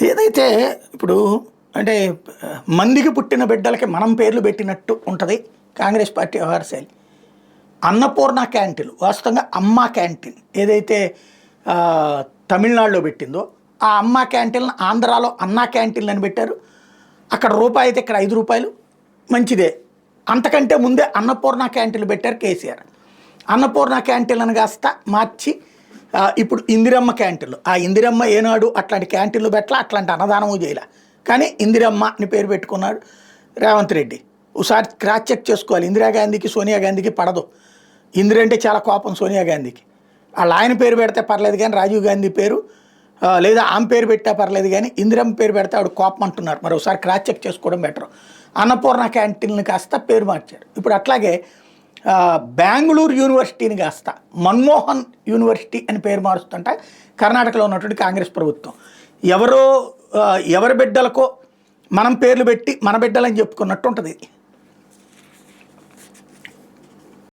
ఏదైతే ఇప్పుడు అంటే మందికి పుట్టిన బిడ్డలకి మనం పేర్లు పెట్టినట్టు ఉంటుంది కాంగ్రెస్ పార్టీ వ్యవహార శైలి. అన్నపూర్ణ క్యాంటీన్ వాస్తవంగా అమ్మ క్యాంటీన్ ఏదైతే ఆ, తమిళనాడులో పెట్టిందో ఆ అమ్మ క్యాంటీన్ ఆంధ్రాలో అన్నా క్యాంటీన్లు అని పెట్టారు. అక్కడ రూపాయి అయితే ఇక్కడ 5 రూపాయలు మంచిదే. అంతకంటే ముందే అన్నపూర్ణ క్యాంటీన్లు పెట్టారు కేసీఆర్. అన్నపూర్ణ క్యాంటీన్లను కాస్త మార్చి ఇప్పుడు ఇందిరమ్మ క్యాంటీన్లు. ఆ ఇందిరమ్మ ఏనాడు అట్లాంటి క్యాంటీన్లు పెట్టలా, అట్లాంటి అన్నదానము చేయలే. కానీ ఇందిరమ్మ అని పేరు పెట్టుకున్నాడు రేవంత్ రెడ్డి. ఒకసారి క్రాస్ చెక్ చేసుకోవాలి. ఇందిరాగాంధీకి సోనియా గాంధీకి పడదు. ఇందిర అంటే చాలా కోపం సోనియా గాంధీకి. వాళ్ళ ఆయన పేరు పెడితే పర్లేదు కానీ రాజీవ్ గాంధీ పేరు లేదా ఆమె పేరు పెట్టా పర్లేదు కానీ ఇందిరమ్మ పేరు పెడితే ఆవిడ కోపం అంటున్నారు. మరి ఒకసారి క్రాస్ చెక్ చేసుకోవడం బెటర్. అన్నపూర్ణ క్యాంటీన్ని కాస్త పేరు మార్చారు. ఇప్పుడు అట్లాగే బెంగళూరు యూనివర్సిటీని కాస్త మన్మోహన్ యూనివర్సిటీ అని పేరు మారుస్తుంట కర్ణాటకలో ఉన్నటువంటి కాంగ్రెస్ ప్రభుత్వం. ఎవరి బిడ్డలకో మనం పేర్లు పెట్టి మన బిడ్డలని చెప్పుకున్నట్టు ఉంటుంది.